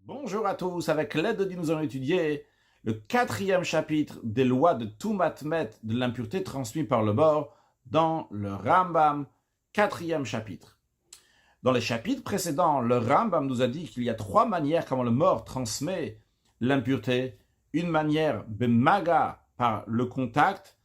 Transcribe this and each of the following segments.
Bonjour à tous, avec l'aide de Dieu, nous allons étudier le 4e chapitre des lois de Tumat Met, de l'impureté transmise par le mort, dans le Rambam, 4e chapitre. Dans les chapitres précédents, le Rambam nous a dit qu'il y a 3 manières comment le mort transmet l'impureté. Une manière, bemaga, par le contact,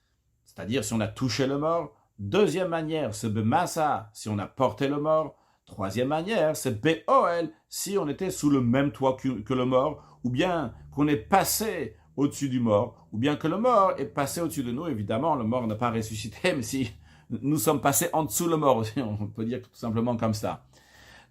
c'est-à-dire si on a touché le mort. Deuxième manière, c'est bemassa, si on a porté le mort. Troisième manière, c'est B-O-L, si on était sous le même toit que le mort, ou bien qu'on est passé au-dessus du mort, ou bien que le mort est passé au-dessus de nous. Évidemment, le mort n'a pas ressuscité, mais si nous sommes passés en dessous le mort aussi, on peut dire tout simplement comme ça.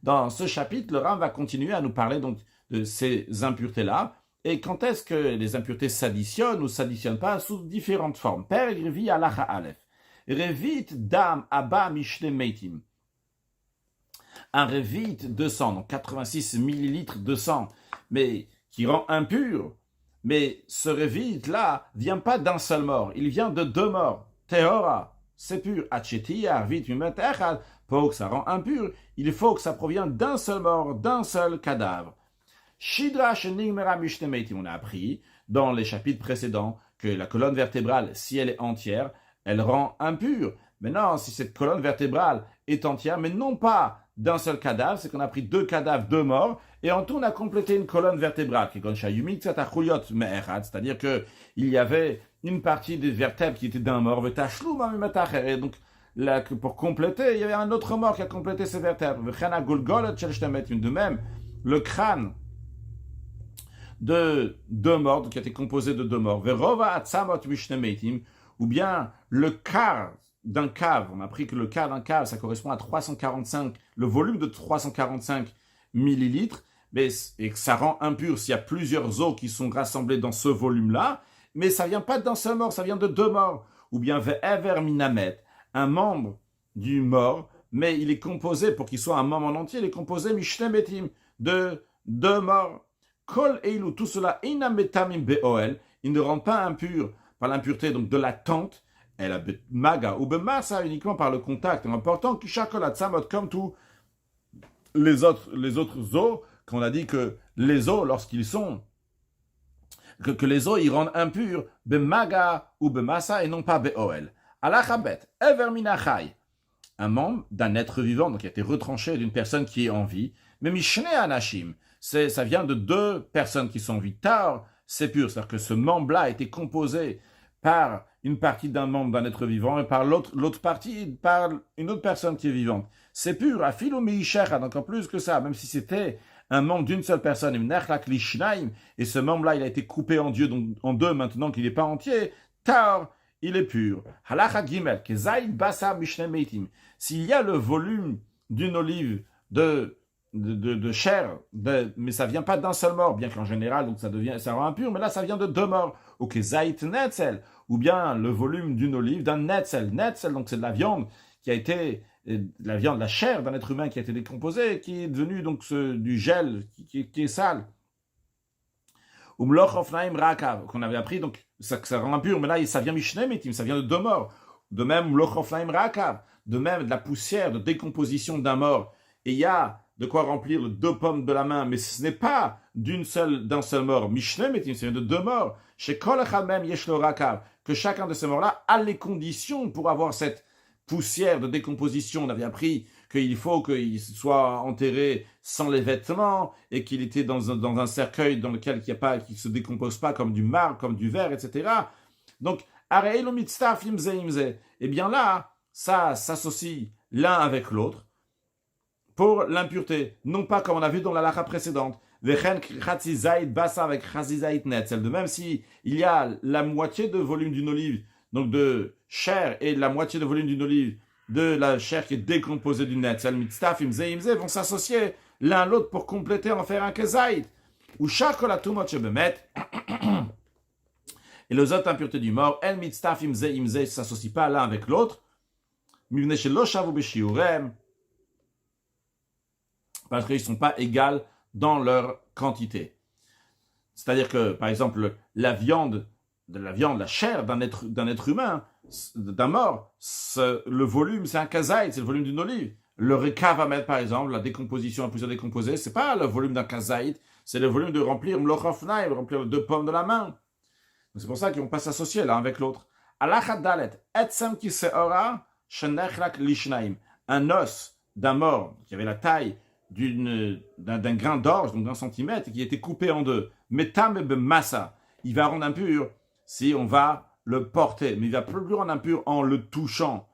Dans ce chapitre, le Ram va continuer à nous parler donc de ces impuretés-là, et quand est-ce que les impuretés s'additionnent ou s'additionnent pas sous différentes formes. Per Revi Alacha Aleph. Revit Dam Abba Mishle Meitim. Un revit de sang, donc 86 millilitres de sang, mais qui rend impur. Mais ce revit-là vient pas d'un seul mort, il vient de 2 morts. Tehora, c'est pur. Achetia, revit echad, pour que ça rend impur, il faut que ça provienne d'un seul mort, d'un seul cadavre. Shidra shenigmera mishtemeitim, on a appris dans les chapitres précédents que la colonne vertébrale, si elle est entière, elle rend impure. Maintenant, si cette colonne vertébrale est entière, mais non pas d'un seul cadavre, c'est qu'on a pris 2 cadavres, 2 morts, et en tout on a complété une colonne vertébrale, c'est-à-dire qu'il y avait une partie des vertèbres qui était d'un mort, et donc là, pour compléter, il y avait un autre mort qui a complété ces vertèbres. De même, le crâne de 2 morts, qui a été composé de 2 morts, ou bien le quart d'un cave, on a appris que le quart d'un cave, ça correspond à 345, le volume de 345 millilitres, et que ça rend impur s'il y a plusieurs os qui sont rassemblés dans ce volume-là, mais ça vient pas d'un seul mort, ça vient de 2 morts. Ou bien ve'ever minamet, un membre du mort, mais il est composé, pour qu'il soit un membre en entier, il est composé mishnemetim, de 2 morts. Kol eilu, tout cela, inametamim be'oel, il ne rend pas impur par l'impureté donc de la tente, elle a maga ou bemassa uniquement par le contact. C'est important que chacolat samot comme tous les autres os, qu'on a dit que les os lorsqu'ils sont que les os ils rendent impurs bemaga ou bemassa et non pas beoel. Alachabet everminachai, un membre d'un être vivant donc qui a été retranché d'une personne qui est en vie, mais mishne anashim, ça vient de 2 personnes qui sont en vie. Tar, c'est pur, c'est-à-dire que ce membre-là a été composé par une partie d'un membre d'un être vivant et par l'autre partie par une autre personne qui est vivante. C'est pur, afilo meishecha, encore plus que ça, même si c'était un membre d'une seule personne, et ce membre-là, il a été coupé en deux maintenant qu'il n'est pas entier, tar, il est pur. Halacha gimel, kezaïd basa mishne meitim. S'il y a le volume d'une olive de chair, mais ça vient pas d'un seul mort, bien qu'en général, donc ça rend impur, mais là, ça vient de 2 morts. Ok, zait netzel, ou bien le volume d'une olive d'un netzel. Netzel, donc c'est de la viande qui a été, la chair d'un être humain qui a été décomposée, qui est devenue donc du gel qui est sale. Ou mloch ofnaim rakav, qu'on avait appris, donc ça rend impur, mais là, ça vient mishnemetim, ça vient de 2 morts. De même, mloch ofnaim rakav, de même de la poussière de décomposition d'un mort. Et il y a de quoi remplir 2 pommes de la main, mais ce n'est pas d'un seul mort. Mishnemetim, c'est de 2 morts. Chez Kol Echad Mem Yesh Lo Rakav, que chacun de ces morts-là a les conditions pour avoir cette poussière de décomposition. On avait appris qu'il faut qu'il soit enterré sans les vêtements et qu'il était dans un cercueil dans lequel qui ne se décompose pas comme du marbre, comme du verre, etc. Donc, Areilo Mitztaf Imze Imze. Eh bien là, ça s'associe l'un avec l'autre pour l'impureté, non pas comme on a vu dans la lacha précédente. De même si il y a la moitié de volume d'une olive, donc de chair, et la moitié de volume d'une olive, de la chair qui est décomposée du netzel, mitztaf imze imze, vont s'associer l'un à l'autre pour compléter, en faire un kezait. Ou chakolatumot shebemet, et les autres impuretés du mort, el mitztaf imze imze, ne s'associent pas l'un avec l'autre, mivne shelo shavu beshiurem, parce qu'ils ne sont pas égales dans leur quantité. C'est-à-dire que, par exemple, la chair d'un être humain, d'un mort, le volume, c'est un kazaït, c'est le volume d'une olive. Le rekavamet, par exemple, la décomposition à plusieurs décomposés, c'est pas le volume d'un kazaït, c'est le volume de remplir mlochofnaï, remplir 2 pommes de la main. C'est pour ça qu'on passe associer l'un avec l'autre. Alachadalet, etsem ki seora, shenechlak lishnaim. Un os d'un mort qui avait la taille d'un grain d'orge, donc d'1 centimètre, et qui était coupé en 2. Metam massa. Il va rendre impur si on va le porter, mais il va plus rendre impur en le touchant.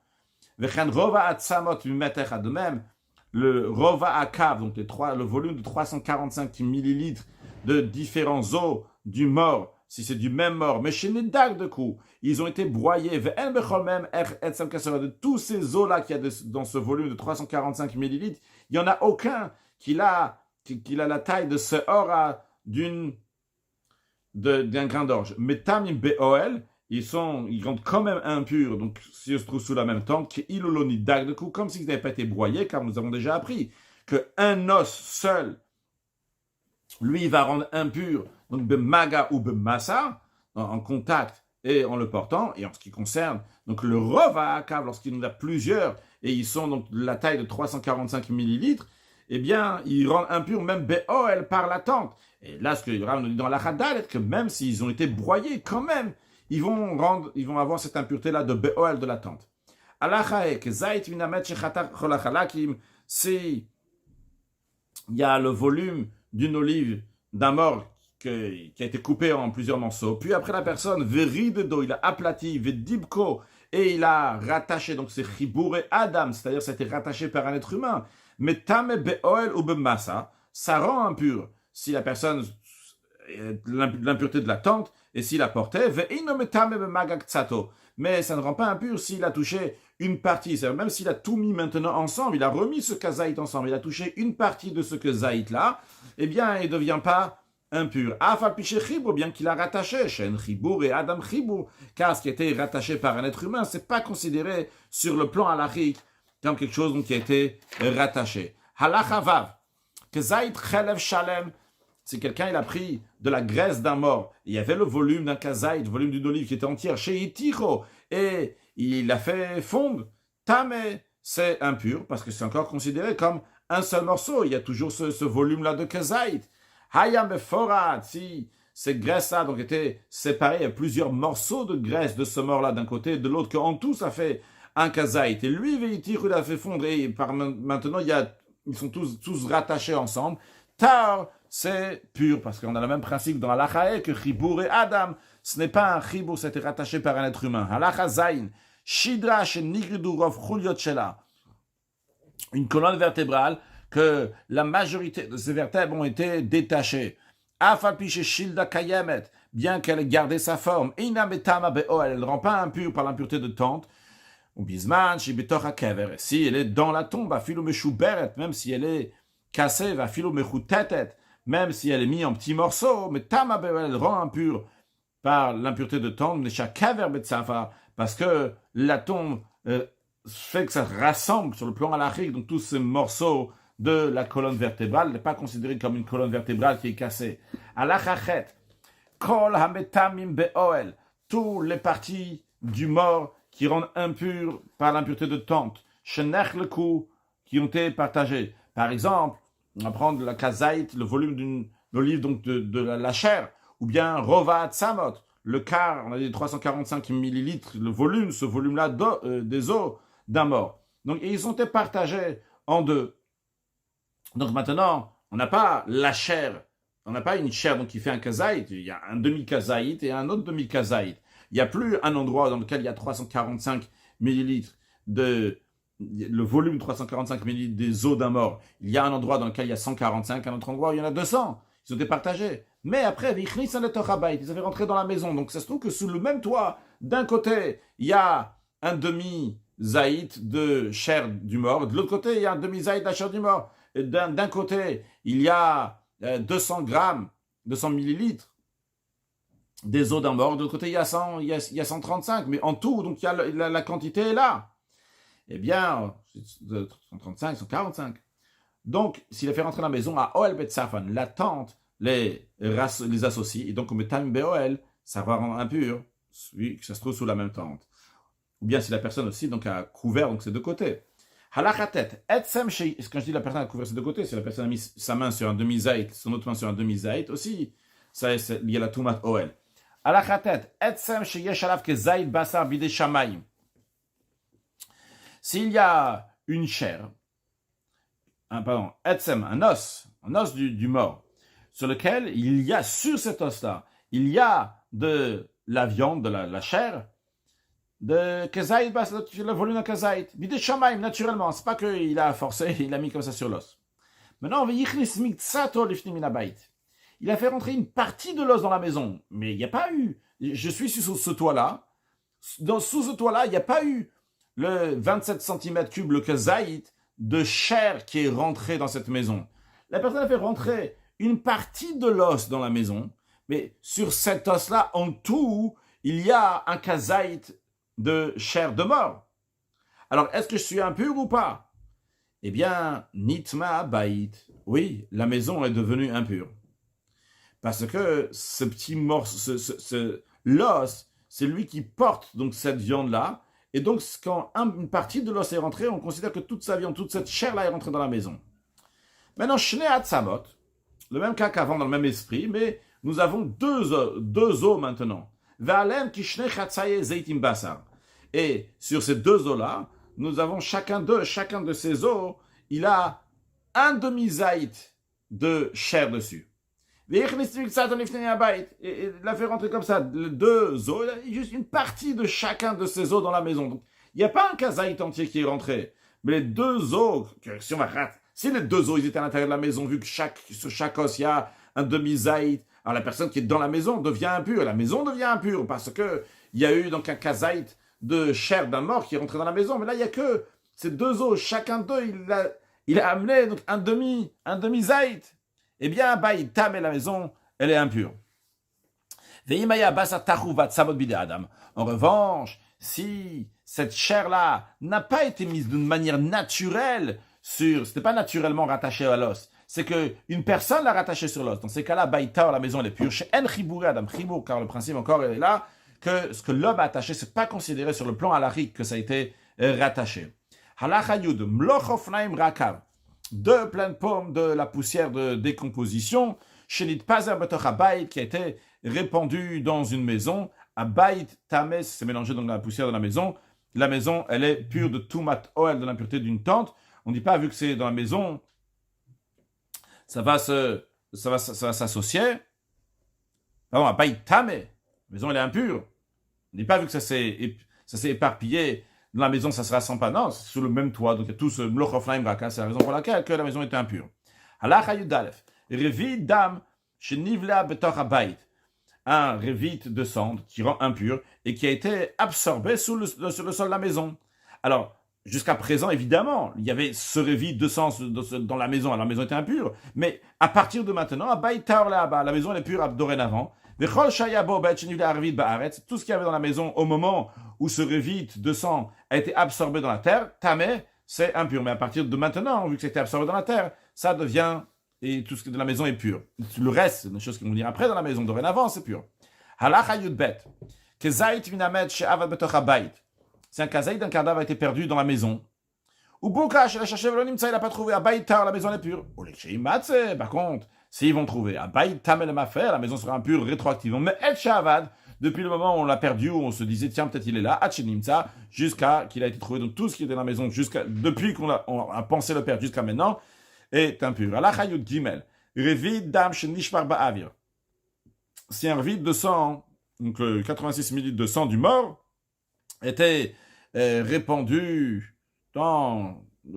De même, le rova akav, donc le volume de 345 millilitres de différents os du mort, si c'est du même mort, mais chez Nedag de coup, ils ont été broyés, de tous ces os-là qu'il y a dans ce volume de 345 millilitres, il n'y en a aucun qui a la taille de ce aura d'un grain d'orge. Mais tamim be'oel, ils rendent quand même impurs, donc si ils se trouvent sous la même tente, qu'iloloni dag de coup, comme s'ils n'avaient pas été broyés, car nous avons déjà appris qu'un os seul, lui, il va rendre impur, donc bemaga ou bemassa, en contact et en le portant, et en ce qui concerne donc le rova akav, lorsqu'il y en a plusieurs, et ils sont donc de la taille de 345 millilitres, eh bien, ils rendent impurs même be'oel par la tente. Et là, ce que Rav nous dit dans la Chadal, que même s'ils ont été broyés, quand même, ils vont avoir cette impureté-là de be'oel de la tente. Alachaek, zait minamet shechatar cholachalakim, c'est, il y a le volume d'une olive d'un mort qui a été coupé en plusieurs morceaux. Puis après la personne, veridedo, il a aplati, vedibko, et il a rattaché, donc c'est chibouré Adam, c'est-à-dire ça a été rattaché par un être humain. Mais tame be'oel ou bemassa, ça rend impur si la personne, l'impureté de la tente, et s'il a porté, mais ça ne rend pas impur s'il a touché une partie. C'est-à-dire même s'il a tout mis maintenant ensemble, il a remis ce kazaït ensemble, il a touché une partie de ce kazaït-là, eh bien, il ne devient pas impur. Bien qu'il a rattaché, Shen Chibour et Adam Chibour, car ce qui a été rattaché par un être humain, ce n'est pas considéré sur le plan halachique comme quelque chose qui a été rattaché. Halachavav, kazaït chelev shalem, c'est quelqu'un, il a pris de la graisse d'un mort. Il y avait le volume d'un kazaït, le volume d'une olive qui était entière chez Iticho, et il l'a fait fondre. Tamé, c'est impur, parce que c'est encore considéré comme un seul morceau. Il y a toujours ce volume-là de kazaït. Hayam beforad, si cette graisse-là donc était séparée, il y a plusieurs morceaux de graisse de ce mort-là d'un côté et de l'autre, qu'en tout, ça fait un kazaït. Et lui, Iticho, il a fait fondre, et maintenant, ils sont tous rattachés ensemble. Tar, c'est pur, parce qu'on a le même principe dans Halacha que Chibour et Adam. Ce n'est pas un Chibour, c'était rattaché par un être humain. Halacha Zayin, Shidra Shenigridu Rov Chuliot Shela. Une colonne vertébrale que la majorité de ces vertèbres ont été détachées. Afalpiche Shilda Kayemet, bien qu'elle ait gardé sa forme. Ina Betama Be'o, elle ne rend pas impure par l'impureté de tente. Ou Bisman, Shibetocha Kever. Si elle est dans la tombe, Afilo Meshuberet, même si elle est cassée, Afilo Mechutetet, même si elle est mise en petits morceaux, mais Tama Be'o, elle rend impure par l'impureté de tente, Nesha Kever Betsafa, parce que la tombe fait que ça rassemble sur le plan halachique, donc tous ces morceaux de la colonne vertébrale n'est pas considéré comme une colonne vertébrale qui est cassée. Alachachet, Kol Hametamim Be'oel, tous les parties du mort qui rendent impures par l'impureté de tente, Shenech le coup, qui ont été partagées. Par exemple, on va prendre la kazaït, le volume d'une olive, donc de la chair, ou bien Rova Tzamot, le quart, on a dit 345 millilitres, le volume, ce volume-là des os d'un mort. Donc, ils ont été partagés en deux. Donc maintenant, on n'a pas la chair, on n'a pas une chair donc qui fait un kazaït, il y a un demi-kazaït et un autre demi-kazaït. Il n'y a plus un endroit dans lequel il y a 345 millilitres le volume 345 millilitres des os d'un mort. Il y a un endroit dans lequel il y a 145, un autre endroit où il y en a 200. Ils ont été partagés. Mais après, ils avaient rentré dans la maison. Donc ça se trouve que sous le même toit, d'un côté, il y a un demi-zaït de chair du mort. De l'autre côté, il y a un demi-zaït de la chair du mort. D'un côté, il y a 200 grammes, 200 millilitres des os d'un mort. De l'autre côté, il y a 135. Mais en tout, donc la quantité est là. Eh bien, 135, 145. Donc, s'il a fait rentrer dans la maison à Oel Bet Safan, la tante les associe. Et donc, on met Tam Be'oel, ça va rendre impur, celui que ça se trouve sous la même tente. Ou bien si la personne aussi donc a couvert donc ces deux côtés. Halachatet, etsem shei, quand je dis la personne a couvert ses deux côtés, c'est la personne a mis sa main sur un demi-zaït, son autre main sur un demi-zaït aussi, ça c'est lié à la Tumat Oel. Halachatet, etsem shei yesh alav ke zaït basar bide shamayim. S'il y a une chair, etsem, un os du mort, sur lequel il y a, sur cet os-là, il y a de la viande, de la chair, de Kazaït, le volume de Kazaït. Bide Shamaim, naturellement. C'est pas qu'il a forcé, il a mis comme ça sur l'os. Maintenant, il a fait rentrer une partie de l'os dans la maison. Mais il n'y a pas eu. Je suis sur ce toit-là. Sous ce toit-là, il n'y a pas eu le 27 cm3, le Kazaït, de chair qui est rentré dans cette maison. La personne a fait rentrer une partie de l'os dans la maison. Mais sur cet os-là, en tout, il y a un Kazaït de chair de mort. Alors, est-ce que je suis impur ou pas? Eh bien, nitma bait. Oui, la maison est devenue impure. Parce que ce petit morceau, l'os, c'est lui qui porte donc cette viande-là. Et donc, quand une partie de l'os est rentrée, on considère que toute sa viande, toute cette chair-là est rentrée dans la maison. Maintenant, shnei atzamot, le même cas qu'avant dans le même esprit, mais nous avons deux os maintenant. Et sur ces deux os-là, nous avons chacun de ces os, il a un demi-zaït de chair dessus. Et il l'a fait rentrer comme ça, les deux os, il y a juste une partie de chacun de ces os dans la maison. Donc, il n'y a pas un kazaït entier qui est rentré, mais les deux os, si les deux os ils étaient à l'intérieur de la maison, vu que sur chaque os il y a un demi-zaït, alors la personne qui est dans la maison devient impure, la maison devient impure, parce que il y a eu donc un kazaït de chair d'un mort qui est rentré dans la maison, mais là il n'y a que ces deux os, chacun d'eux, il a amené donc un demi-zaït. Eh bien, il tame la maison, elle est impure. En revanche, si cette chair-là n'a pas été mise d'une manière naturelle c'était pas naturellement rattaché à l'os, c'est qu'une personne l'a rattaché sur l'os. Dans ces cas-là, la maison elle est pure. Chez En Chibouré Adam Chibour, car le principe encore est là, que ce que l'homme a attaché, c'est pas considéré sur le plan halachique que ça a été rattaché. Halacha Yud, Mlochofnaim Rakav, deux pleines pommes de la poussière de décomposition, Shenit Pazer Betoch Abayit, qui a été répandue dans une maison, Abayit Tames, c'est mélangé dans la poussière de la maison, elle est pure de Tumat Oel, de l'impureté d'une tente. On ne dit pas, vu que c'est dans la maison, ça va s'associer. Pardon, Abayit Tame, la maison elle est impure. On ne dit pas, vu que ça s'est éparpillé, dans la maison, ça se rassemble pas. Non, c'est sous le même toit. Donc, il y a tout ce mlochoflaim raka. C'est la raison pour laquelle que la maison est impure. Halacha Yudalef. Revit dam shenivla betoch habayit. Un revit de cendre qui rend impur et qui a été absorbé sur le sol de la maison. Alors, jusqu'à présent, évidemment, il y avait ce revit de sang dans la maison. Alors, la maison était impure. Mais à partir de maintenant, habayit taor la maison elle est pure dorénavant. Tout ce qu'il y avait dans la maison au moment où ce revit de sang a été absorbé dans la terre, tamé, c'est impur. Mais à partir de maintenant, vu que c'était absorbé dans la terre, ça devient, et tout ce qui est de la maison est pur. Le reste, c'est des choses qui vont venir après dans la maison, dorénavant, c'est pur. Halacha yudbet, kezait minamet she'avad betoch habayit. C'est un kazaït d'un cadavre a été perdu dans la maison. Ou Boukash, il a cherché, il n'a pas trouvé. Abaytar, la maison est pure. Ou les par contre, s'ils vont trouver Abaytam el Mafer, la maison sera impure rétroactivement. Mais El Shavad, depuis le moment où on l'a perdu, où on se disait, tiens, peut-être il est là, Hachenimtsa, jusqu'à qu'il a été trouvé. Donc tout ce qui était dans la maison, depuis qu'on a pensé le perdre jusqu'à maintenant, est impur. Allah Chayut Gimel, Revid Dam Shenishmar Ba'avir. Si un revide de sang, donc 86 ml de sang du mort, était répandu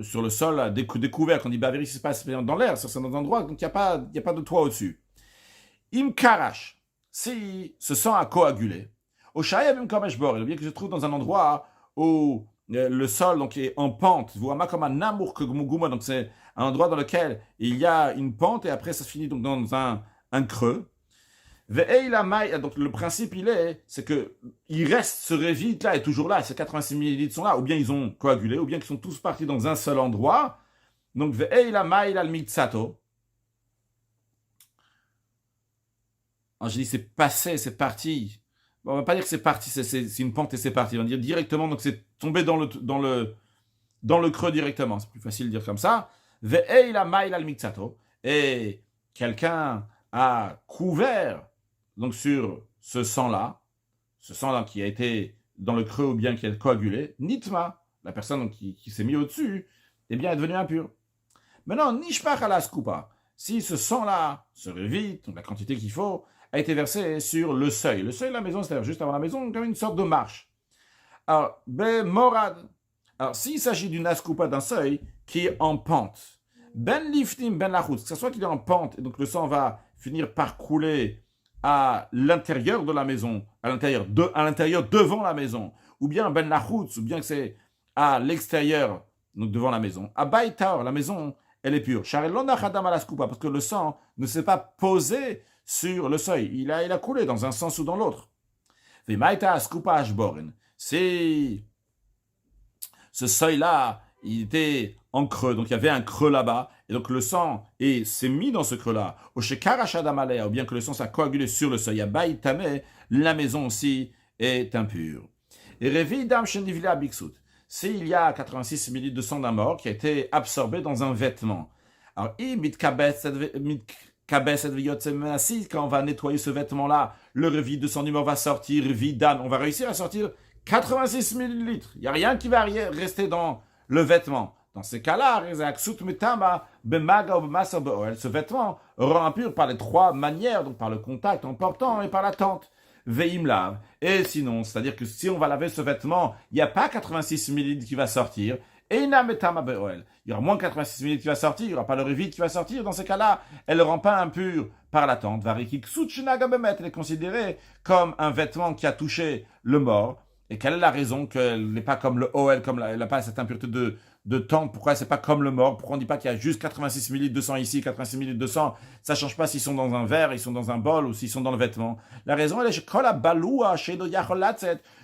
sur le sol découvert, qu'on dit Ba'avir, ici, c'est pas dans l'air, ça c'est dans un endroit, donc il n'y a pas de toit au-dessus. Im Karash, si ce sang a coagulé, au Shayabim Kameshbor, il est bien que je trouve dans un endroit où le sol donc, est en pente, vous voyez comme un Namour Kegmuguma, donc c'est un endroit dans lequel il y a une pente et après ça se finit donc dans un creux. Donc le principe c'est que il reste ce revit là est toujours là, ces 86 millilitres sont là, ou bien ils ont coagulé, ou bien qu'ils sont tous partis dans un seul endroit. Donc ve'eila maïl al mitsato. Alors je dis c'est passé, c'est parti. Bon, on va pas dire que c'est parti, c'est une pente et c'est parti. On va dire directement donc c'est tombé dans dans le creux directement. C'est plus facile de dire comme ça. Ve'eila mail al mikzato. Et quelqu'un a couvert donc sur ce sang-là qui a été dans le creux ou bien qui a coagulé, nitma, la personne donc, qui s'est mis au-dessus, eh bien est devenue impure. Maintenant, nishpach ala skupa, si ce sang-là se revit, donc la quantité qu'il faut, a été versé sur le seuil. Le seuil de la maison, c'est-à-dire juste avant la maison, comme une sorte de marche. Alors, morad. Alors, s'il s'agit d'une askupa, d'un seuil qui est en pente, ben liftim, ben lachutz, que ce soit qu'il est en pente, et donc le sang va finir par couler à l'intérieur de la maison, à l'intérieur devant la maison, ou bien ben lachutz, ou bien que c'est à l'extérieur, donc devant la maison. À baïtaor, la maison, elle est pure. Parce que le sang ne s'est pas posé sur le seuil. Il a coulé dans un sens ou dans l'autre. Si ce seuil-là, il était en creux, donc il y avait un creux là-bas, et donc le sang s'est mis dans ce creux-là, ou bien que le sang s'est coagulé sur le seuil, la maison aussi est impure. Et s'il y a 86 ml de sang d'un mort qui a été absorbé dans un vêtement, alors quand on va nettoyer ce vêtement-là, le revis de sang du mort va sortir, vidam, on va réussir à sortir 86 ml. Il n'y a rien qui va rester dans le vêtement. Dans ces cas-là, ce vêtement rend impur par les trois manières, donc par le contact en portant et par la tente. Veimlav. Et sinon, c'est-à-dire que si on va laver ce vêtement, il n'y a pas 86 ml qui va sortir. Il y aura moins 86 ml qui va sortir, il n'y aura pas le revit qui va sortir. Dans ces cas-là, elle ne rend pas impur par la tente. Elle est considérée comme un vêtement qui a touché le mort. Et quelle est la raison qu'elle n'est pas comme le OL, comme elle n'a pas cette impureté de tente? Pourquoi c'est pas comme le mort? Pourquoi on ne dit pas qu'il y a juste 86 ml de sang ici, 86 ml de sang? Ça ne change pas s'ils sont dans un verre, ils sont dans un bol ou s'ils sont dans le vêtement. La raison, elle est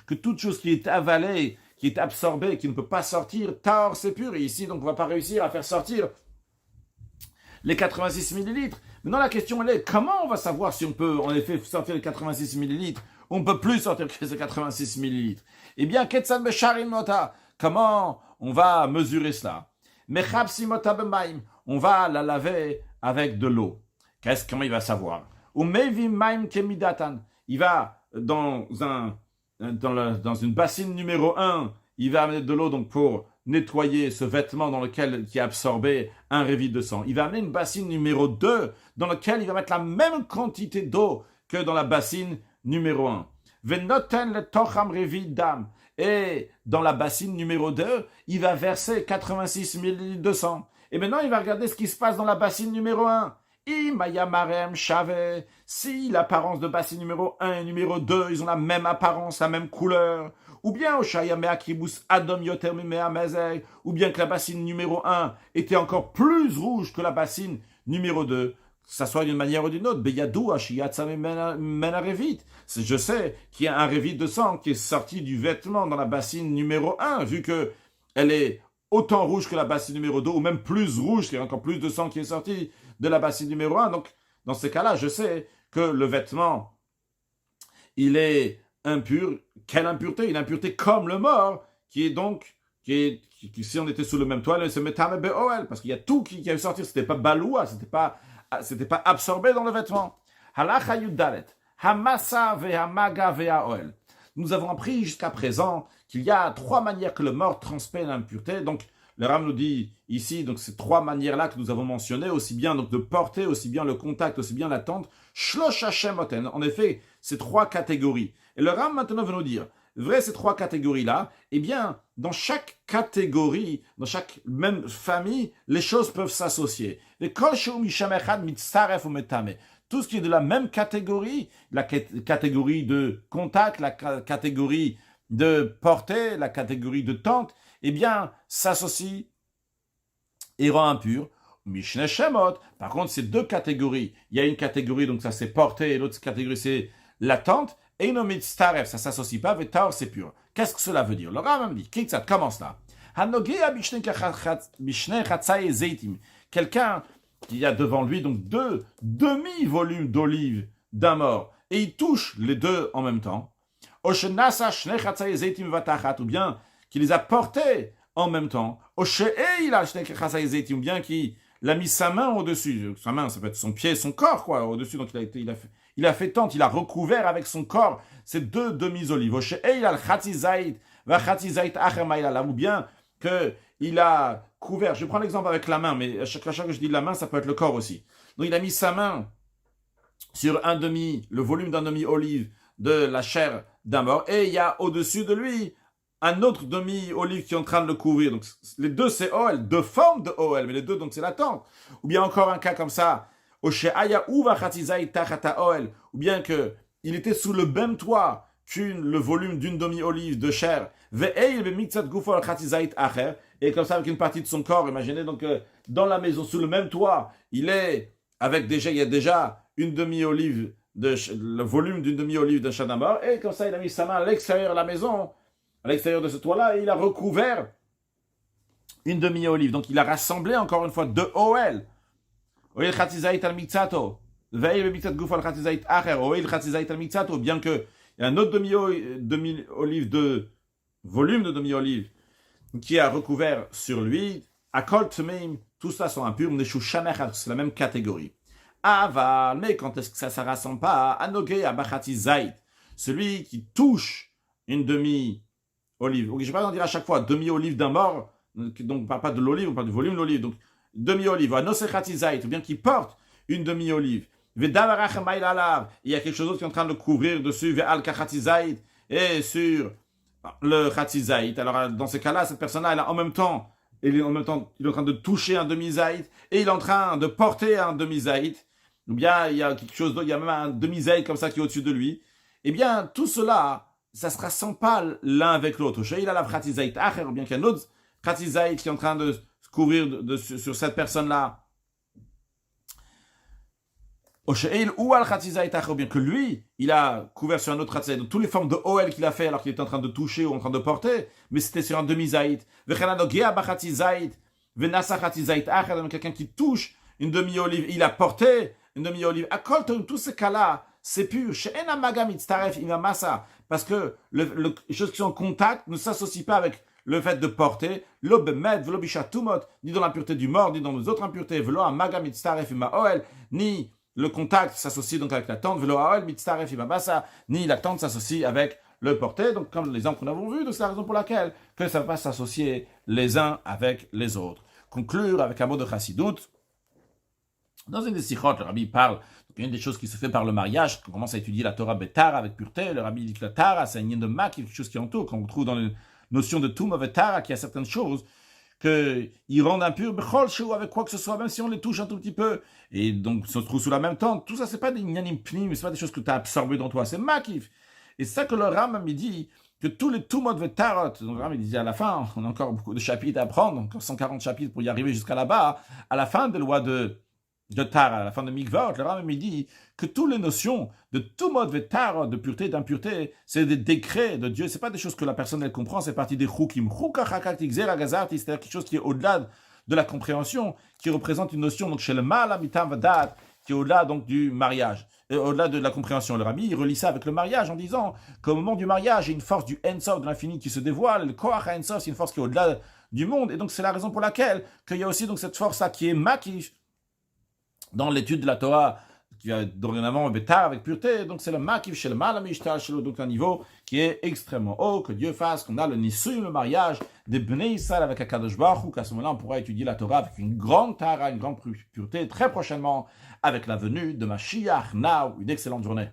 que toute chose qui est avalée, qui est absorbée, qui ne peut pas sortir, tard, c'est pur. Et ici, donc, on ne va pas réussir à faire sortir les 86 millilitres. Maintenant, la question, elle est, comment on va savoir si on peut, en effet, sortir les 86 millilitres? On ne peut plus sortir que ces 86 millilitres. Eh bien, Ketsan Besharim Nota, comment on va mesurer cela? Mechapsimota b'maim, on va la laver avec de l'eau. Comment il va savoir? Umevim maim kemidatan, il va dans une bassine numéro 1, il va amener de l'eau donc pour nettoyer ce vêtement dans lequel qui a absorbé un révit de sang. Il va amener une bassine numéro 2 dans laquelle il va mettre la même quantité d'eau que dans la bassine numéro 1. Venoten le tocham révit dam. Et dans la bassine numéro 2, il va verser 86 ml de sang. Et maintenant, il va regarder ce qui se passe dans la bassine numéro 1. Si l'apparence de bassine numéro 1 et numéro 2, ils ont la même apparence, la même couleur, ou bien ou bien que la bassine numéro 1 était encore plus rouge que la bassine numéro 2, que ça soit d'une manière ou d'une autre, je sais qu'il y a un révit de sang qui est sorti du vêtement dans la bassine numéro 1, vu que elle est autant rouge que la bassine numéro 2, ou même plus rouge, qu'il y a encore plus de sang qui est sorti de la bassine numéro 1. Donc, dans ces cas-là, je sais que le vêtement, il est impur. Quelle impureté? Une impureté comme le mort, qui, si on était sous le même toit, c'est metame be'oel, parce qu'il y a tout qui est sorti. C'était pas baloua, c'était pas absorbé dans le vêtement. Halacha yudalet, hamasa ve'hamaga ve'aoel. Nous avons appris jusqu'à présent qu'il y a trois manières que le mort transmet l'impureté. Donc, le Ram nous dit ici, donc ces trois manières-là que nous avons mentionnées, aussi bien donc de porter, aussi bien le contact, aussi bien l'attente, shlosh Hashem oten. En effet, ces trois catégories. Et le Ram maintenant veut nous dire, vrai, ces trois catégories-là, eh bien, dans chaque catégorie, dans chaque même famille, les choses peuvent s'associer. Tout ce qui est de la même catégorie, la catégorie de contact, la catégorie de portée, la catégorie de tente, eh bien, s'associe et rend impur. Mishne Shemot. Par contre, ces deux catégories, il y a une catégorie, donc ça c'est portée, et l'autre catégorie c'est la tente, et no mitzaref, ça s'associe pas, vetar c'est pur. Qu'est-ce que cela veut dire? Le Rambam dit, ça commence là. Quelqu'un qui a devant lui donc deux demi-volumes d'olives d'un mort, et il touche les deux en même temps, ou bien qu'il les a portés en même temps, Oshe'e il a acheté kechasayzeti, ou bien qu'il a mis sa main au-dessus. Sa main, ça peut être son pied, son corps, quoi, au-dessus. Donc il a fait tente, il a recouvert avec son corps ces deux demi-olives. Oshe'e il a l'chatizait, va chatizait acher ma'ilala, ou bien que il a couvert. Je prends l'exemple avec la main, mais à chaque fois que je dis la main, ça peut être le corps aussi. Donc il a mis sa main sur le volume d'un demi-olive de la chair d'un mort, et il y a au-dessus de lui un autre demi-olive qui est en train de le couvrir. Donc les deux c'est Oel, deux formes de Oel, mais les deux donc c'est la tente. Ou bien encore un cas comme ça, ou bien que il était sous le même toit le volume d'une demi-olive de chair, et comme ça avec une partie de son corps. Imaginez donc dans la maison, sous le même toit, il y a déjà une demi-olive, le volume d'une demi-olive de chair d'un mort, et comme ça il a mis sa main à l'extérieur de la maison, à l'extérieur de ce toit-là, et il a recouvert une demi-olive. Donc il a rassemblé encore une fois deux Oel. Bien que il y a un autre demi-olive de volume de demi-olive qui a recouvert sur lui, tout ça sont impurs, c'est la même catégorie. Mais quand est-ce que ça ne rassemble pas à Nogé, à Bachati Zait, celui qui touche une demi-olive. Je ne vais pas en dire à chaque fois, demi-olive d'un mort, donc on ne parle pas de l'olive, on parle du volume de l'olive, donc demi-olive, à Nosechati Zait, ou bien qui porte une demi-olive. Il y a quelque chose d'autre qui est en train de couvrir dessus, et sur le Khatizait. Alors, dans ce cas-là, cette personne-là, il est en même temps, il est en train de toucher un demi-zaït, et il est en train de porter un demi-zaït. Ou bien, il y a quelque chose d'autre, il y a même un demi-zaït comme ça qui est au-dessus de lui. Eh bien, tout cela, ça ne se rassemble pas l'un avec l'autre. Il a la Khatizait acher, ou bien qu'il y a un autre Khatizait qui est en train de se couvrir sur cette personne-là. Ou al Khatizait acher, ou bien que lui, il a couvert sur un autre Khatizait. Donc, toutes les formes de OL qu'il a fait alors qu'il était en train de toucher ou en train de porter, mais c'était sur un demi-zaït. Quelqu'un qui touche une demi-olive, il a porté une demi-olive. Tous ces cas-là, c'est pur. Parce que les choses qui sont en contact ne s'associent pas avec le fait de porter. Ni dans l'impureté du mort, ni dans les autres impuretés. Ni le contact s'associe donc avec la tente, ni la tente s'associe avec le porté. Donc, comme l'exemple que nous avons vu, c'est la raison pour laquelle que ça ne va pas s'associer les uns avec les autres. Conclure avec un mot de Chassidut. Dans une des sikhot, le rabbi parle, donc une des choses qui se fait par le mariage, quand on commence à étudier la Torah Betara avec pureté, le rabbi dit que la Tara, c'est un lien de ma, quelque chose qui entoure, quand on trouve dans les notions de Touma Betara, qu'il y a certaines choses qu'ils rendent impurs, avec quoi que ce soit, même si on les touche un tout petit peu, et donc se trouve sous la même tente. Tout ça, c'est pas des nyanim pnim, c'est pas des choses que tu as absorbées dans toi, c'est makif. Et c'est ça que le Rambam dit, que tous les Tumot Vetarot, donc le Rambam disait à la fin, on a encore beaucoup de chapitres à prendre, encore 140 chapitres pour y arriver jusqu'à là-bas, à la fin des lois de Tara, à la fin de Mikvot, le Rambam dit que toutes les notions de Tumot Vetarot, de pureté, d'impureté, c'est des décrets de Dieu, c'est pas des choses que la personne elle comprend, c'est partie des Chukim. C'est-à-dire quelque chose qui est au-delà de la compréhension, qui représente une notion, donc chez le Mal, Vadat, qui est au-delà donc du mariage, et au-delà de la compréhension. Le Rabbi, il relie ça avec le mariage en disant qu'au moment du mariage, il y a une force du Ensof, de l'infini qui se dévoile, le Koach Ensof, c'est une force qui est au-delà du monde, et donc c'est la raison pour laquelle qu'il y a aussi donc cette force-là qui est Makif, dans l'étude de la Torah, qui a dorénavant Bétar avec pureté, donc c'est le Makif chez le Malamishtal, chez donc un niveau qui est extrêmement haut, que Dieu fasse, qu'on a le Nisui, le mariage des Bnei Israël avec Akadosh Baruch Hu, qu'à ce moment-là on pourra étudier la Torah avec une grande Tara, une grande pureté, très prochainement, avec la venue de Mashiach. Now, une excellente journée.